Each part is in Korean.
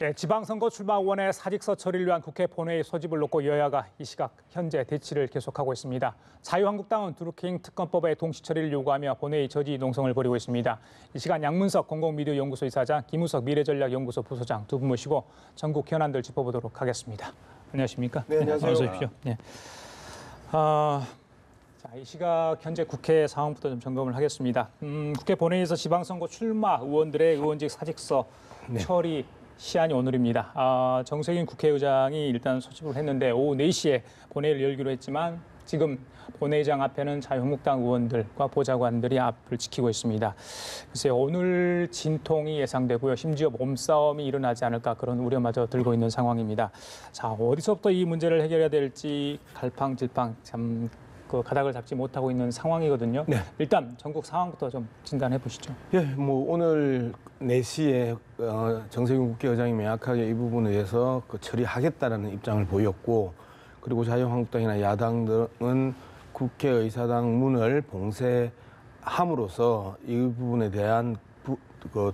예, 지방선거 출마 의원의 사직서 처리를 위한 국회 본회의 소집을 놓고 여야가 이 시각 현재 대치를 계속하고 있습니다. 자유한국당은 드루킹 특검법의 동시 처리를 요구하며 본회의 저지 농성을 벌이고 있습니다. 이 시간 양문석 공공미디어연구소 이사장, 김우석 미래전략연구소 부소장 두 분 모시고 전국 현안들 짚어보도록 하겠습니다. 안녕하십니까? 네, 안녕하세요. 어서 오십시오. 네. 자, 이 시각 현재 국회 상황부터 좀 점검을 하겠습니다. 국회 본회의에서 지방선거 출마 의원들의 의원직 사직서 처리 시한이 오늘입니다. 정세균 국회의장이 일단 소집을 했는데 오후 4시에 본회의를 열기로 했지만 지금 본회의장 앞에는 자유한국당 의원들과 보좌관들이 앞을 지키고 있습니다. 글쎄요, 오늘 진통이 예상되고요. 심지어 몸싸움이 일어나지 않을까 그런 우려마저 들고 있는 상황입니다. 자, 어디서부터 이 문제를 해결해야 될지 갈팡질팡 참 그 가닥을 잡지 못하고 있는 상황이거든요. 네. 일단 전국 상황부터 좀 진단해 보시죠. 예, 뭐 오늘 4시에 정세균 국회의장이 명확하게 이 부분에 대해서 처리하겠다라는 입장을 보였고, 그리고 자유한국당이나 야당들은 국회의사당 문을 봉쇄함으로써 이 부분에 대한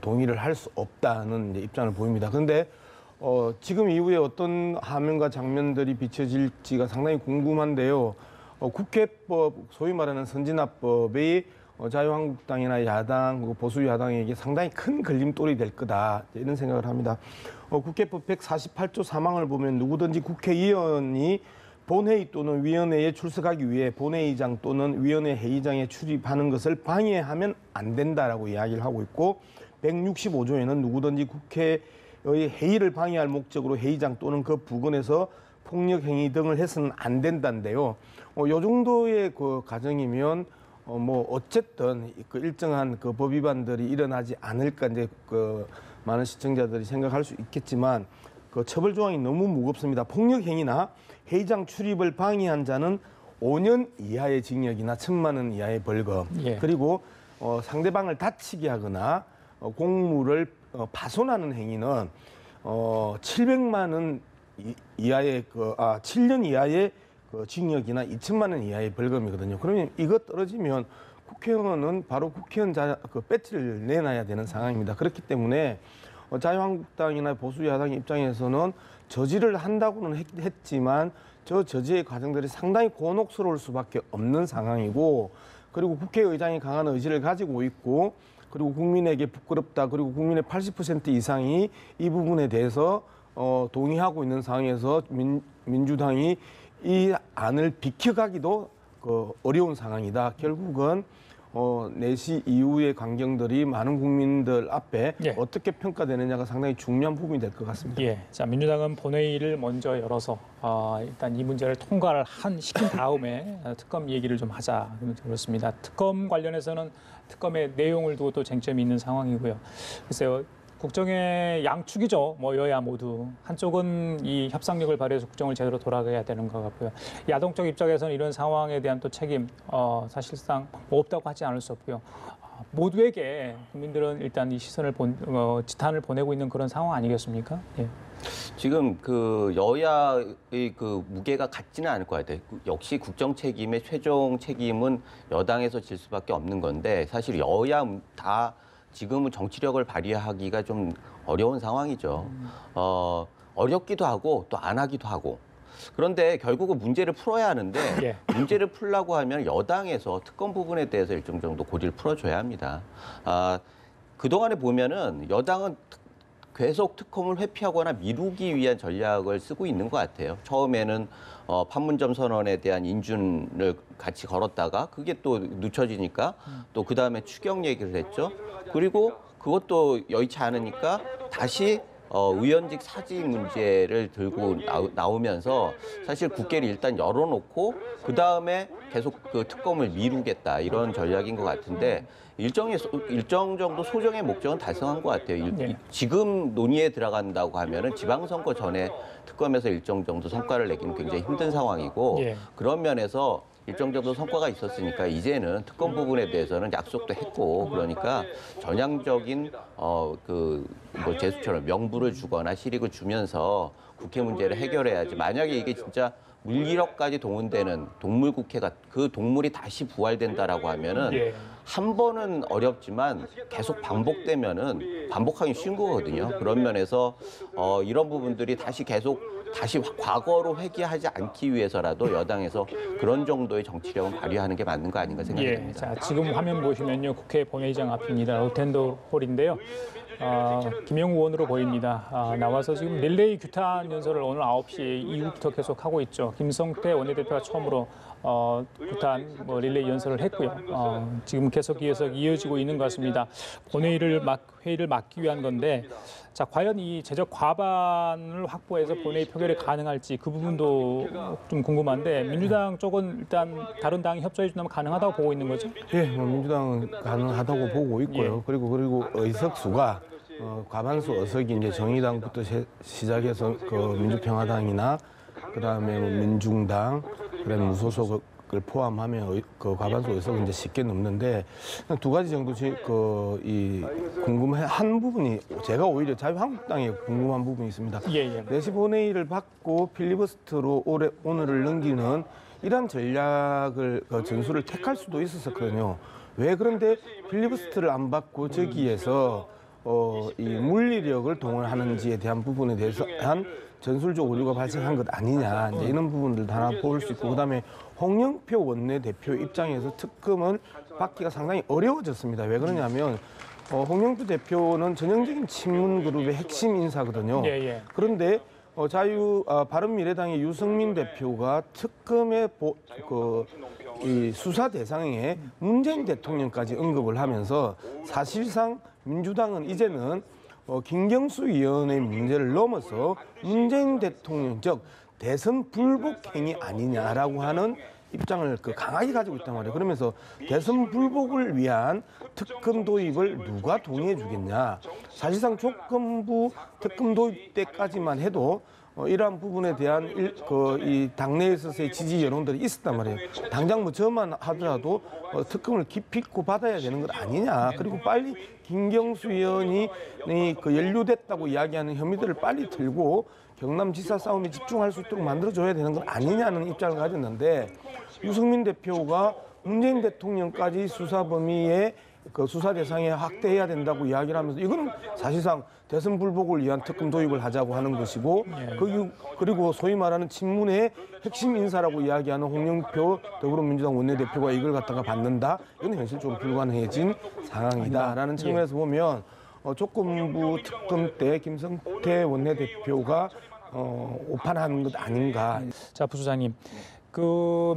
동의를 할 수 없다는 이제 입장을 보입니다. 그런데 지금 이후에 어떤 화면과 장면들이 비춰질지가 상당히 궁금한데요. 국회법, 소위 말하는 선진화법이 자유한국당이나 야당, 그리고 보수 야당에게 상당히 큰 걸림돌이 될 거다, 이런 생각을 합니다. 국회법 148조 3항을 보면 누구든지 국회의원이 본회의 또는 위원회에 출석하기 위해 본회의장 또는 위원회 회의장에 출입하는 것을 방해하면 안 된다라고 이야기를 하고 있고, 165조에는 누구든지 국회의 회의를 방해할 목적으로 회의장 또는 그 부근에서 폭력 행위 등을 해서는 안 된다는데요. 요 정도의 그 가정이면 뭐 어쨌든 그 일정한 그 법 위반들이 일어나지 않을까 이제 그 많은 시청자들이 생각할 수 있겠지만, 그 처벌 조항이 너무 무겁습니다. 폭력 행위나 회의장 출입을 방해한 자는 5년 이하의 징역이나 1,000만 원 이하의 벌금, 그리고 상대방을 다치게 하거나 공물을 파손하는 행위는 700만 원 이하의 7년 이하의 징역이나 2,000만 원 이하의 벌금이거든요. 그러면 이거 떨어지면 국회의원은 바로 국회의원 배지를 내놔야 되는 상황입니다. 그렇기 때문에 자유한국당이나 보수 야당의 입장에서는 저지를 한다고는 했지만 저 저지의 과정들이 상당히 곤혹스러울 수밖에 없는 상황이고, 그리고 국회의장이 강한 의지를 가지고 있고, 그리고 국민에게 부끄럽다, 그리고 국민의 80% 이상이 이 부분에 대해서 동의하고 있는 상황에서 민주당이 이 안을 비켜가기도 어려운 상황이다. 결국은 4시 이후의 광경들이 많은 국민들 앞에 어떻게 평가되느냐가 상당히 중요한 부분이 될 것 같습니다. 자, 민주당은 본회의를 먼저 열어서 일단 이 문제를 통과를 시킨 다음에 특검 얘기를 좀 하자, 그렇습니다. 특검 관련해서는 특검의 내용을 두고 또 쟁점이 있는 상황이고요. 글쎄요, 국정의 양축이죠. 뭐 여야 모두. 한쪽은 이 협상력을 발휘해서 국정을 제대로 돌아가야 되는 것 같고요. 야당 쪽 입장에서는 이런 상황에 대한 또 책임 사실상 없다고 하지 않을 수 없고요. 모두에게 국민들은 일단 이 시선을 지탄을 보내고 있는 그런 상황 아니겠습니까? 예. 지금 그 여야의 그 무게가 같지는 않을 것 같아요. 역시 국정 책임의 최종 책임은 여당에서 질 수밖에 없는 건데, 사실 여야 다 지금은 정치력을 발휘하기가 좀 어려운 상황이죠. 어렵기도 하고 또 안 하기도 하고. 그런데 결국은 문제를 풀어야 하는데 문제를 풀려고 하면 여당에서 특검 부분에 대해서 일정 정도 고지를 풀어줘야 합니다. 그동안에 보면은 여당은 계속 특검을 회피하거나 미루기 위한 전략을 쓰고 있는 것 같아요. 처음에는 판문점 선언에 대한 인준을 같이 걸었다가 그게 또 늦춰지니까 또 그다음에 추경 얘기를 했죠. 그리고 그것도 여의치 않으니까 다시 의원직 사직 문제를 들고 나오면서 사실 국회를 일단 열어놓고 그다음에 계속 그 특검을 미루겠다, 이런 전략인 것 같은데, 일정 정도 소정의 목적은 달성한 것 같아요. 지금 논의에 들어간다고 하면은 지방선거 전에 특검에서 일정 정도 성과를 내기는 굉장히 힘든 상황이고, 그런 면에서 일정 정도 성과가 있었으니까 이제는 특검 부분에 대해서는 약속도 했고, 그러니까 전향적인 뭐 제수처럼 명부를 주거나 실익을 주면서 국회 문제를 해결해야지. 만약에 이게 진짜 물리력까지 동원되는 동물국회가 그 동물이 다시 부활된다라고 하면은 예. 한 번은 어렵지만 계속 반복되면은 반복하기 쉬운 거거든요. 그런 면에서 이런 부분들이 다시 과거로 회귀하지 않기 위해서라도 여당에서 그런 정도의 정치력을 발휘하는 게 맞는 거 아닌가 생각이 예. 듭니다. 자, 지금 화면 보시면요. 국회 본회의장 앞입니다. 로텐더 홀인데요. 김영우 의원으로 보입니다. 나와서 지금 릴레이 규탄 연설을 오늘 9시 이후부터 계속 하고 있죠. 김성태 원내대표가 처음으로 규탄 릴레이 연설을 했고요. 지금 계속 이어지고 있는 것 같습니다. 본회의를 막기 위한 건데, 자, 과연 이 재적 과반을 확보해서 본회의 표결이 가능할지 그 부분도 좀 궁금한데, 민주당 쪽은 일단 다른 당이 협조해 준다면 가능하다고 보고 있는 거죠? 예, 민주당은 가능하다고 보고 있고요. 예. 그리고 의석수가 과반수 의석이 이제 정의당부터 시작해서 그 민주평화당이나 그다음에 민중당, 그다음에 무소속을 포함하면 그 과반수 의석은 이제 쉽게 넘는데, 두 가지 정도 궁금한 부분이, 제가 오히려 자유한국당에 궁금한 부분이 있습니다. 예. 내시 본회의를 받고 필리버스터로 오늘을 넘기는 이런 전략을 전술을 택할 수도 있었거든요. 왜 그런데 필리버스터를 안 받고 저기에서 이 물리력을 동원하는지에 대한 부분에 대해서 한 전술적 오류가 발생한 것 아니냐, 이제 이런 부분들 하나 볼 수 있고, 그다음에 홍영표 원내대표 입장에서 특검을 받기가 상당히 어려워졌습니다. 왜 그러냐면 홍영표 대표는 전형적인 친문 그룹의 핵심 인사거든요. 예. 그런데 바른미래당의 유승민 대표가 특검의 이 수사 대상에 문재인 대통령까지 언급을 하면서 사실상 민주당은 이제는 김경수 위원의 문제를 넘어서 문재인 대통령, 즉 대선 불복 행위 아니냐라고 하는 입장을 강하게 가지고 있단 말이에요. 그러면서 대선 불복을 위한 특검 도입을 누가 동의해 주겠냐. 사실상 조건부 특검 도입 때까지만 해도 이러한 부분에 대한 이 당내에 있어서의 지지 여론들이 있었단 말이에요. 당장 저만 하더라도 특검을 깊이 있고 받아야 되는 것 아니냐. 그리고 빨리 김경수 의원이 연루됐다고 이야기하는 혐의들을 빨리 들고 경남지사 싸움에 집중할 수 있도록 만들어줘야 되는 것 아니냐는 입장을 가졌는데, 유승민 대표가 문재인 대통령까지 수사 범위에 수사 대상에 확대해야 된다고 이야기를 하면서, 이거는 사실상 대선 불복을 위한 특검 도입을 하자고 하는 것이고, 그리고 소위 말하는 친문의 핵심 인사라고 이야기하는 홍영표 더불어민주당 원내대표가 이걸 갖다가 받는다, 이건 현실적으로 불가능해진 상황이다라는 측면에서 보면 조건부 특검 때 김성태 원내대표가 오판한 것 아닌가. 자, 부소장님.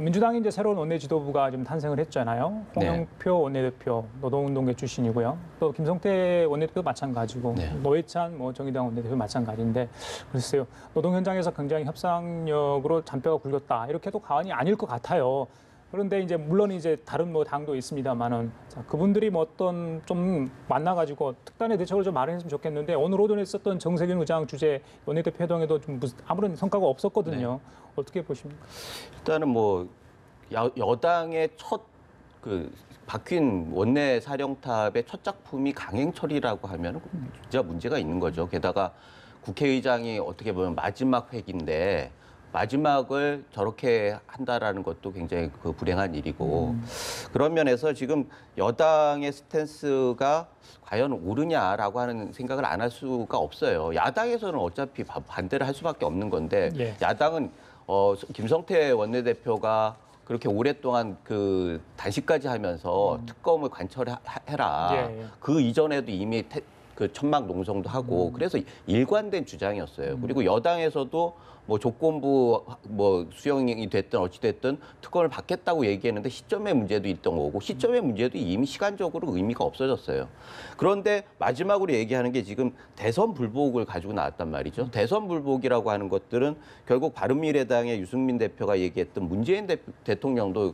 민주당이 이제 새로운 원내 지도부가 좀 탄생을 했잖아요. 홍영표 원내대표, 노동운동계 출신이고요. 또 김성태 원내대표도 마찬가지고, 노회찬 정의당 원내대표 마찬가지인데, 글쎄요, 노동 현장에서 굉장히 협상력으로 잔뼈가 굵었다, 이렇게 해도 과언이 아닐 것 같아요. 그런데 이제 물론 이제 다른 당도 있습니다만은, 자, 그분들이 어떤 좀 만나가지고 특단의 대책을 좀 마련했으면 좋겠는데, 오늘 오전에 있었던 정세균 의장 주재 원내대표 회동에도 좀 아무런 성과가 없었거든요. 어떻게 보십니까? 일단은 여당의 첫 박뀐 원내 사령탑의 첫 작품이 강행처리라고 하면 진짜 문제가 있는 거죠. 게다가 국회의장이 어떻게 보면 마지막 회기인데 마지막을 저렇게 한다라는 것도 굉장히 불행한 일이고, 그런 면에서 지금 여당의 스탠스가 과연 옳으냐라고 하는 생각을 안 할 수가 없어요. 야당에서는 어차피 반대를 할 수밖에 없는 건데, 야당은 김성태 원내대표가 그렇게 오랫동안 단식까지 하면서 특검을 관철해라. 그 이전에도 이미 천막 농성도 하고, 그래서 일관된 주장이었어요. 그리고 여당에서도 조건부 수용이 됐든 어찌 됐든 특검을 받겠다고 얘기했는데 시점의 문제도 있던 거고, 시점의 문제도 이미 시간적으로 의미가 없어졌어요. 그런데 마지막으로 얘기하는 게 지금 대선 불복을 가지고 나왔단 말이죠. 대선 불복이라고 하는 것들은 결국 바른미래당의 유승민 대표가 얘기했던 문재인 대통령도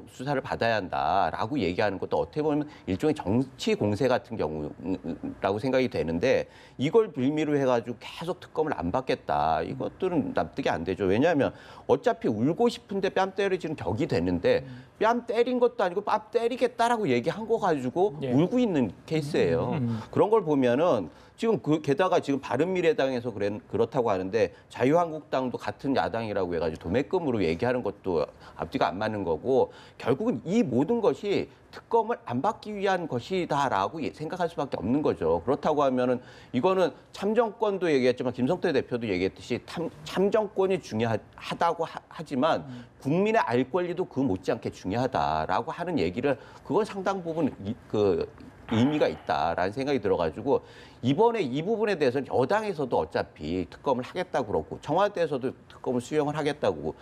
수사를 받아야 한다라고 얘기하는 것도 어떻게 보면 일종의 정치 공세 같은 경우라고 생각이 되는데, 이걸 빌미로 해가지고 계속 특검을 안 받겠다, 이것들은 납득이 안 되죠. 왜냐하면 어차피 울고 싶은데 뺨 때려지는 격이 되는데, 뺨 때린 것도 아니고 뺨 때리겠다라고 얘기한 거 가지고 울고 있는 케이스예요. 그런 걸 보면은 지금 게다가 지금 바른미래당에서 그렇다고 하는데 자유한국당도 같은 야당이라고 해가지고 도매금으로 얘기하는 것도 앞뒤가 안 맞는 거고 결국은 이 모든 것이 특검을 안 받기 위한 것이다라고 생각할 수밖에 없는 거죠. 그렇다고 하면은 이거는 참정권도 얘기했지만 김성태 대표도 얘기했듯이 참정권이 중요하다고 하지만 국민의 알 권리도 그 못지않게 중요하다라고 하는 얘기를 그건 상당 부분 의미가 있다라는 생각이 들어가지고 이번에 이 부분에 대해서는 여당에서도 어차피 특검을 하겠다고 그러고 청와대에서도 특검을 수용을 하겠다고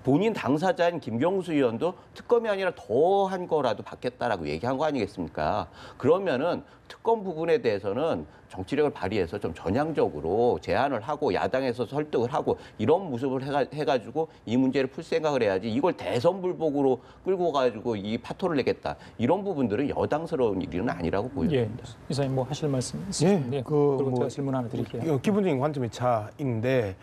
본인 당사자인 김경수 의원도 특검이 아니라 더한 거라도 받겠다라고 얘기한 거 아니겠습니까? 그러면은 특검 부분에 대해서는 정치력을 발휘해서 좀 전향적으로 제안을 하고 야당에서 설득을 하고 이런 모습을 해가지고 이 문제를 풀 생각을 해야지 이걸 대선 불복으로 끌고 가지고 이 파토를 내겠다 이런 부분들은 여당스러운 일은 아니라고 보여집니다. 예, 이사님 뭐 하실 말씀 예, 있으신가요? 그리고 제가 질문 하나 드릴게요. 기본적인 관점의 차이인데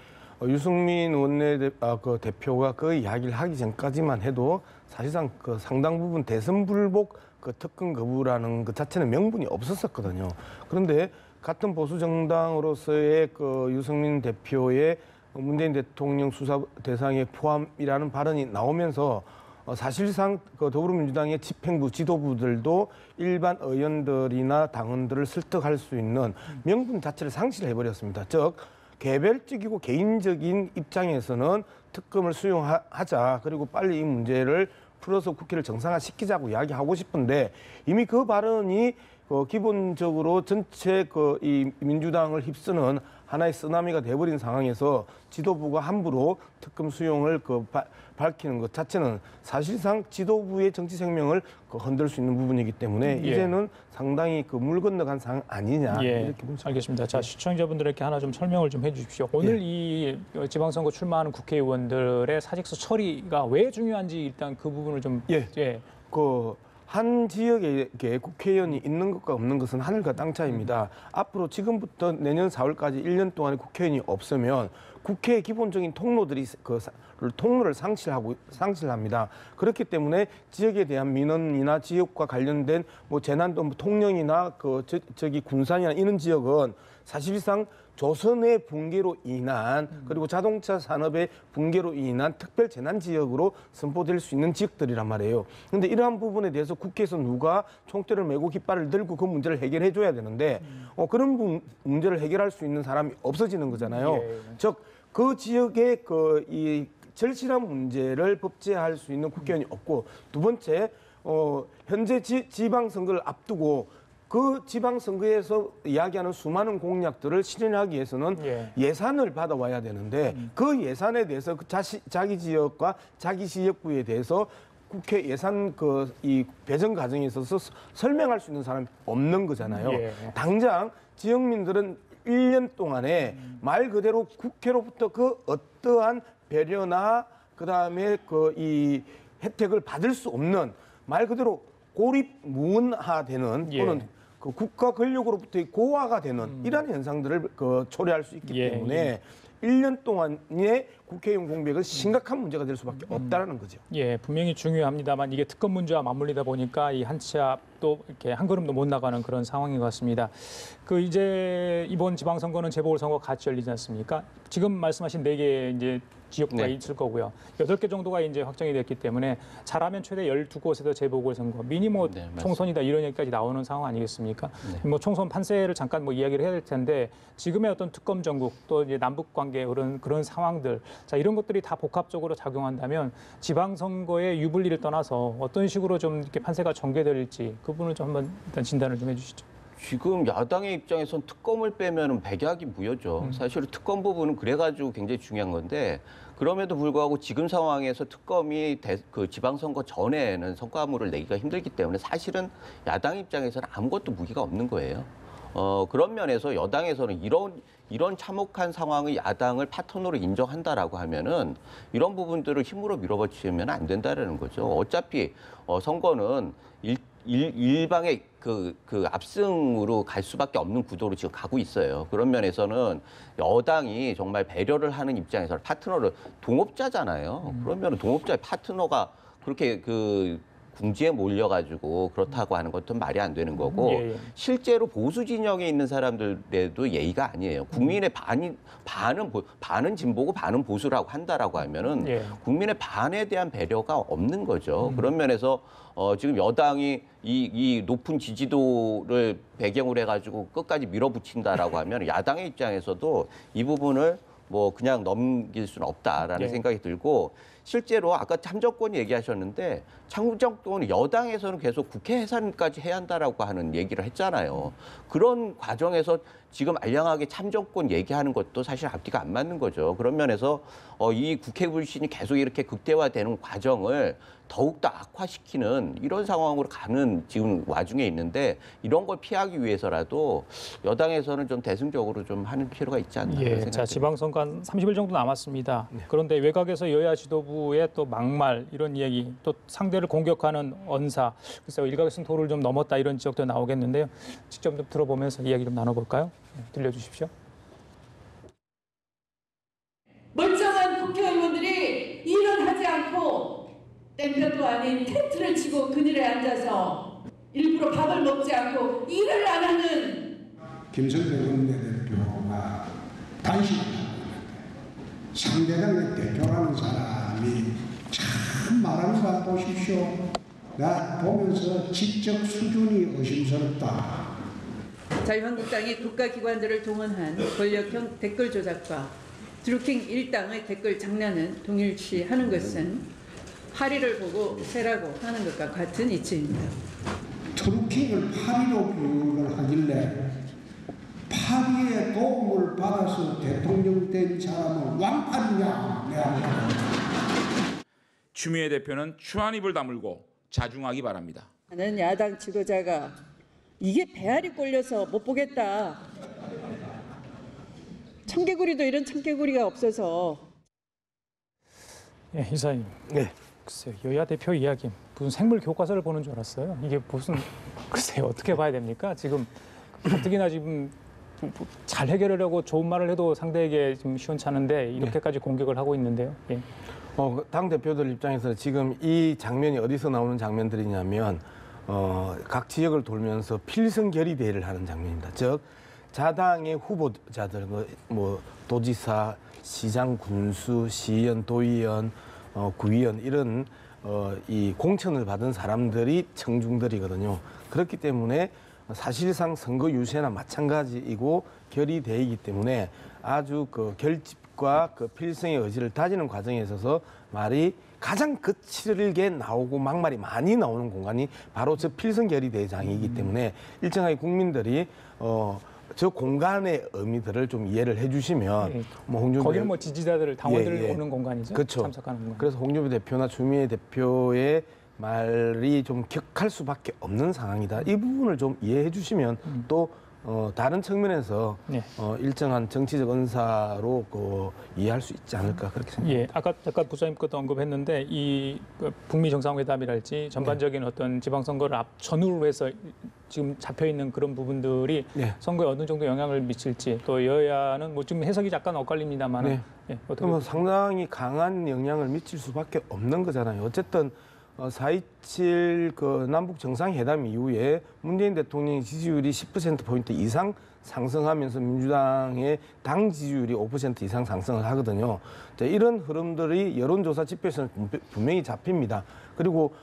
유승민 원내대표가 그 이야기를 하기 전까지만 해도 사실상 그 상당 부분 대선 불복 그 특검 거부라는 것 자체는 명분이 없었었거든요. 그런데 같은 보수 정당으로서의 그 유승민 대표의 문재인 대통령 수사 대상에 포함이라는 발언이 나오면서 사실상 그 더불어민주당의 집행부 지도부들도 일반 의원들이나 당원들을 설득할 수 있는 명분 자체를 상실해 버렸습니다. 즉 개별적이고 개인적인 입장에서는 특검을 수용하자. 그리고 빨리 이 문제를 풀어서 국회를 정상화시키자고 이야기하고 싶은데 이미 그 발언이 기본적으로 전체 이 민주당을 휩쓰는 하나의 쓰나미가 돼버린 상황에서 지도부가 함부로 특검 수용을 밝히는 것 자체는 사실상 지도부의 정치 생명을 흔들 수 있는 부분이기 때문에 예. 이제는 상당히 물 건너간 상황 아니냐 이렇게 봅니다. 알겠습니다. 자, 시청자분들에게 하나 좀 설명을 좀 해주십시오. 오늘 이 지방선거 출마하는 국회의원들의 사직서 처리가 왜 중요한지 일단 그 부분을 좀 한 지역에 국회의원이 있는 것과 없는 것은 하늘과 땅 차이입니다. 앞으로 지금부터 내년 4월까지 1년 동안에 국회의원이 없으면 국회의 기본적인 통로를 상실합니다. 그렇기 때문에 지역에 대한 민원이나 지역과 관련된 재난도 통영이나 군산이나 이런 지역은 사실상 조선의 붕괴로 인한 그리고 자동차 산업의 붕괴로 인한 특별 재난 지역으로 선포될 수 있는 지역들이란 말이에요. 그런데 이러한 부분에 대해서 국회에서 누가 총대를 메고 깃발을 들고 그 문제를 해결해 줘야 되는데 그런 문제를 해결할 수 있는 사람이 없어지는 거잖아요. 예. 즉 그 지역의 이 절실한 문제를 법제화할 수 있는 국회의원이 없고 두 번째 현재 지방선거를 앞두고 그 지방선거에서 이야기하는 수많은 공약들을 실현하기 위해서는 예산을 받아와야 되는데 그 예산에 대해서 자기 지역과 자기 지역구에 대해서 국회 예산 이 배정 과정에 있어서 설명할 수 있는 사람이 없는 거잖아요. 예. 당장 지역민들은 1년 동안에 말 그대로 국회로부터 그 어떠한 배려나 그다음에 이 혜택을 받을 수 없는 말 그대로 고립무원화되는 또는 국가 권력으로부터의 고화가 되는 이러한 현상들을 초래할 수 있기 때문에 1년 동안의 국회의원 공백은 심각한 문제가 될 수밖에 없다라는 거죠. 예, 분명히 중요합니다만 이게 특검 문제와 맞물리다 보니까 이 한 치 앞도 이렇게 한 걸음도 못 나가는 그런 상황인 것 같습니다. 이제 이번 지방선거는 재보궐선거 같이 열리지 않습니까? 지금 말씀하신 4개 이제 지역구가 있을 거고요. 8개 정도가 이제 확정이 됐기 때문에 잘하면 최대 12곳에서 재보궐선거, 미니 총선이다 이런 얘기까지 나오는 상황 아니겠습니까? 총선 판세를 잠깐 이야기를 해야 될 텐데 지금의 어떤 특검 전국 또 이제 남북 관계 그런 상황들, 자 이런 것들이 다 복합적으로 작용한다면 지방선거의 유불리를 떠나서 어떤 식으로 좀 이렇게 판세가 전개될지 그 부분을 좀 한번 일단 진단을 좀 해주시죠. 지금 야당의 입장에선 특검을 빼면은 백약이 무효죠. 사실 특검 부분은 그래가지고 굉장히 중요한 건데 그럼에도 불구하고 지금 상황에서 특검이 지방선거 전에는 성과물을 내기가 힘들기 때문에 사실은 야당 입장에서는 아무것도 무기가 없는 거예요. 그런 면에서 여당에서는 이런 참혹한 상황의 야당을 파트너로 인정한다라고 하면은 이런 부분들을 힘으로 밀어붙이면 안 된다라는 거죠. 어차피 선거는 일방의 그 압승으로 갈 수밖에 없는 구도로 지금 가고 있어요. 그런 면에서는 여당이 정말 배려를 하는 입장에서 파트너를 동업자잖아요. 그러면 동업자의 파트너가 그렇게 궁지에 몰려가지고 그렇다고 하는 것도 말이 안 되는 거고 예, 예. 실제로 보수 진영에 있는 사람들에도 예의가 아니에요. 국민의 반은 진보고 반은 보수라고 한다라고 하면은 예. 국민의 반에 대한 배려가 없는 거죠. 그런 면에서 지금 여당이 이 높은 지지도를 배경으로 해가지고 끝까지 밀어붙인다라고 하면 야당의 입장에서도 이 부분을 뭐 그냥 넘길 수는 없다라는 예. 생각이 들고 실제로 아까 참정권 얘기하셨는데 참정권은 여당에서는 계속 국회 해산까지 해야 한다라고 하는 얘기를 했잖아요. 그런 과정에서 지금 알량하게 참정권 얘기하는 것도 사실 앞뒤가 안 맞는 거죠. 그런 면에서 이 국회 불신이 계속 이렇게 극대화되는 과정을 더욱더 악화시키는 이런 상황으로 가는 지금 와중에 있는데 이런 걸 피하기 위해서라도 여당에서는 좀 대승적으로 좀 하는 필요가 있지 않나 예, 생각합니다. 자 지방선거 한 30일 정도 남았습니다. 그런데 외곽에서 여야 지도부의 또 막말 이런 이야기, 또 상대를 공격하는 언사, 글쎄요 일각에서는 도를 좀 넘었다 이런 지적도 나오겠는데요. 직접 좀 들어보면서 이야기 좀 나눠볼까요? 들려주십시오. 멀쩡한 국회의원들이 일은 하지 않고 땡볕도 아닌 텐트를 치고 그늘에 앉아서 일부러 밥을 먹지 않고 일을 안 하는 김성태 원내대표가 단식을 하고 있는데 상대당의 대표라는 사람이 참 말하는 거 보십시오. 나 보면서 지적 수준이 의심스럽다. 자유한국당이 국가기관들을 동원한 권력형 댓글 조작과 드루킹 일당의 댓글 장난은 동일시하는 것은 파리를 보고 세라고 하는 것과 같은 이치입니다. 트루킹을 파리로 비유를 하길래 파리의 도움을 받아서 대통령 된 사람은 왕팔이냐? 내가 추미애 대표는 추한 입을 다물고 자중하기 바랍니다. 나는 야당 지도자가 이게 배알이 꼴려서 못 보겠다. 청개구리도 이런 청개구리가 없어서. 예, 이사님. 네. 글쎄요, 여야 대표 이야기 무슨 생물 교과서를 보는 줄 알았어요. 이게 무슨 글쎄요 어떻게 봐야 됩니까? 지금 가뜩이나 지금 잘 해결하려고 좋은 말을 해도 상대에게 지금 시원찮은데 이렇게까지 공격을 하고 있는데요. 예. 당 대표들 입장에서 지금 이 장면이 어디서 나오는 장면들이냐면 각 지역을 돌면서 필승결의 대회를 하는 장면입니다. 즉 자당의 후보자들 뭐 도지사, 시장, 군수, 시의원, 도의원, 구의원 이런 이 공천을 받은 사람들이 청중들이거든요. 그렇기 때문에 사실상 선거 유세나 마찬가지이고 결의대이기 때문에 아주 그 결집과 그 필승의 의지를 다지는 과정에 있어서 말이 가장 거칠게 나오고 막말이 많이 나오는 공간이 바로 저 필승결의대장이기 때문에 일정하게 국민들이 저 공간의 의미들을 좀 이해를 해주시면 뭐 홍준표 거기는 뭐 지지자들, 당원들 오는 공간이죠. 그렇죠. 참석하는 공간. 그래서 홍준표 대표나 추미애 대표의 말이 좀 격할 수밖에 없는 상황이다. 이 부분을 좀 이해해 주시면 또 다른 측면에서 네. 일정한 정치적 언사로 이해할 수 있지 않을까 그렇게 생각합니다. 예, 아까 잠깐 부장님 것도 언급했는데 이 북미 정상회담이랄지 전반적인 어떤 지방선거를 전후로 해서 지금 잡혀 있는 그런 부분들이 네. 선거에 어느 정도 영향을 미칠지 또 여야는 뭐 지금 해석이 잠깐 엇갈립니다만 네. 예, 어떻게 그러면 상당히 강한 영향을 미칠 수밖에 없는 거잖아요. 어쨌든 4.27 그 남북 정상회담 이후에 문재인 대통령의 지지율이 10%포인트 이상 상승하면서 민주당의 당 지지율이 5% 이상 상승을 하거든요. 자, 이런 흐름들이 여론조사 지표에서는 분명히 잡힙니다. 그리고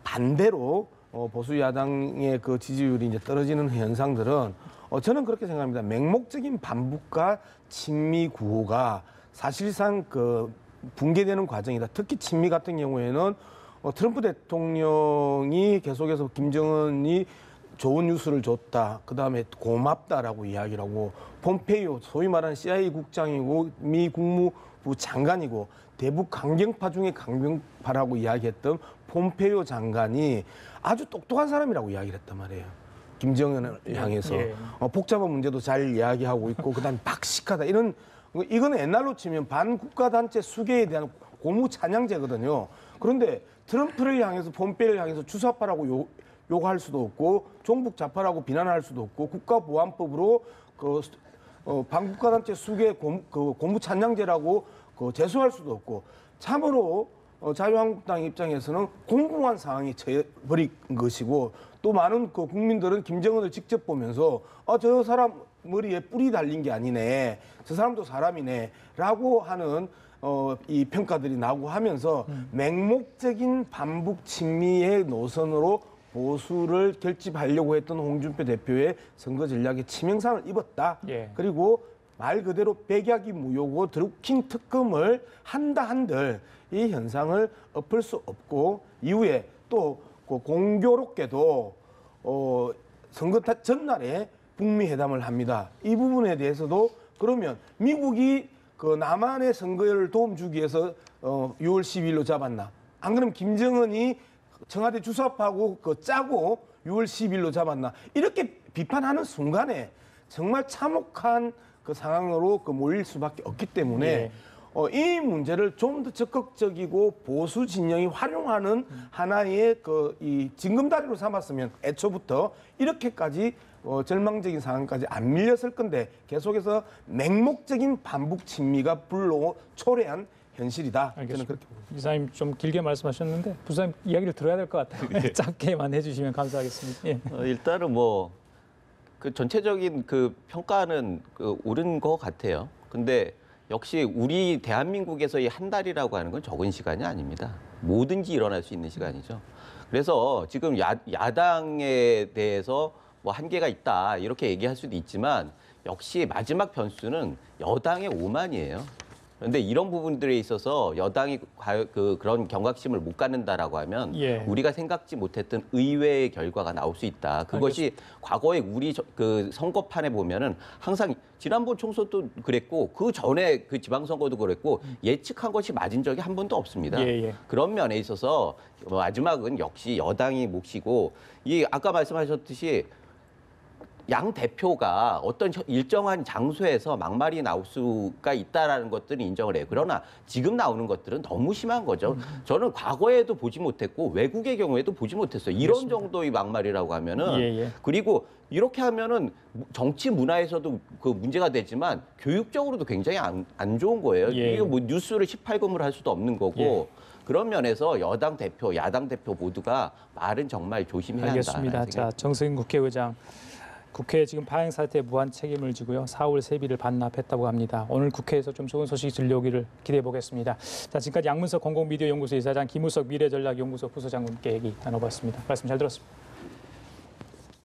반대로 보수 야당의 그 지지율이 이제 떨어지는 현상들은 저는 그렇게 생각합니다. 맹목적인 반북과 친미 구호가 사실상 그 붕괴되는 과정이다. 특히 친미 같은 경우에는 트럼프 대통령이 계속해서 김정은이 좋은 뉴스를 줬다. 그다음에 고맙다라고 이야기를 하고 폼페이오 소위 말하는 CIA 국장이고 미 국무부 장관이고 대북 강경파 중에 강경파라고 이야기했던 폼페이오 장관이 아주 똑똑한 사람이라고 이야기를 했단 말이에요. 김정은을 향해서 예. 복잡한 문제도 잘 이야기하고 있고 그다음에 박식하다 이런 이거는 옛날로 치면 반국가단체 수계에 대한 고무 찬양제거든요. 그런데 트럼프를 향해서 폼페이오를 향해서 주사파라고 욕할 수도 없고 종북 좌파라고 비난할 수도 없고 국가보안법으로 반국가단체 수계 고무 찬양제라고 제소할 수도 없고 참으로 자유한국당 입장에서는 공공한 상황에 처해버린 것이고 또 많은 그 국민들은 김정은을 직접 보면서 저 사람 머리에 뿔이 달린 게 아니네, 저 사람도 사람이네라고 하는 이 평가들이 나오고 하면서 맹목적인 반북 친미의 노선으로 보수를 결집하려고 했던 홍준표 대표의 선거 전략에 치명상을 입었다. 예. 그리고 말 그대로 백약이 무효고 드루킹 특검을 한다 한들 이 현상을 엎을 수 없고 이후에 또 그 공교롭게도 선거 전날에 북미 회담을 합니다. 이 부분에 대해서도 그러면 미국이 그 남한의 선거를 도움 주기 위해서 6월 10일로 잡았나? 안 그러면 김정은이 청와대 주사파고 그 짜고 6월 10일로 잡았나? 이렇게 비판하는 순간에 정말 참혹한 그 상황으로 그 몰릴 수밖에 없기 때문에 예. 이 문제를 좀 더 적극적이고 보수 진영이 활용하는 하나의 그 이 징검다리로 삼았으면 애초부터 이렇게까지 절망적인 상황까지 안 밀렸을 건데 계속해서 맹목적인 반북 친미가 불러 초래한 현실이다. 저는 알겠습니다. 그렇게 봅니다. 이사님 좀 길게 말씀하셨는데 부사님 이야기를 들어야 될 것 같아요. 짧게만 해주시면 감사하겠습니다. 예. 일단은 뭐 그 전체적인 그 평가는 그 옳은 것 같아요. 근데 역시 우리 대한민국에서 이 한 달이라고 하는 건 적은 시간이 아닙니다. 뭐든지 일어날 수 있는 시간이죠. 그래서 지금 야당에 대해서 뭐 한계가 있다 이렇게 얘기할 수도 있지만 역시 마지막 변수는 여당의 오만이에요. 그런데 이런 부분들에 있어서 여당이 그런 경각심을 못 갖는다라고 하면 예. 우리가 생각지 못했던 의외의 결과가 나올 수 있다. 그것이 과거에 우리 그 선거판에 보면은 항상 지난번 총선도 그랬고 그 전에 그 지방선거도 그랬고 예측한 것이 맞은 적이 한 번도 없습니다. 예. 그런 면에 있어서 마지막은 역시 여당이 몫이고 이 아까 말씀하셨듯이 양 대표가 어떤 일정한 장소에서 막말이 나올 수가 있다라는 것들은 인정을 해요. 그러나 지금 나오는 것들은 너무 심한 거죠. 저는 과거에도 보지 못했고 외국의 경우에도 보지 못했어요. 이런 그렇습니다. 정도의 막말이라고 하면은 예. 그리고 이렇게 하면은 정치 문화에서도 그 문제가 되지만 교육적으로도 굉장히 안 좋은 거예요. 예. 이게 뭐 뉴스를 18금을 할 수도 없는 거고. 예. 그런 면에서 여당 대표, 야당 대표 모두가 말은 정말 조심해야 알겠습니다. 한다. 자, 정세균 국회의장. 국회 지금 파행 사태에 무한 책임을 지고요. 4월 세비를 반납했다고 합니다. 오늘 국회에서 좀 좋은 소식이 들려오기를 기대해 보겠습니다. 자, 지금까지 양문석 공공미디어 연구소 이사장, 김우석 미래전략연구소 부소장님께 얘기 나눠봤습니다. 말씀 잘 들었습니다.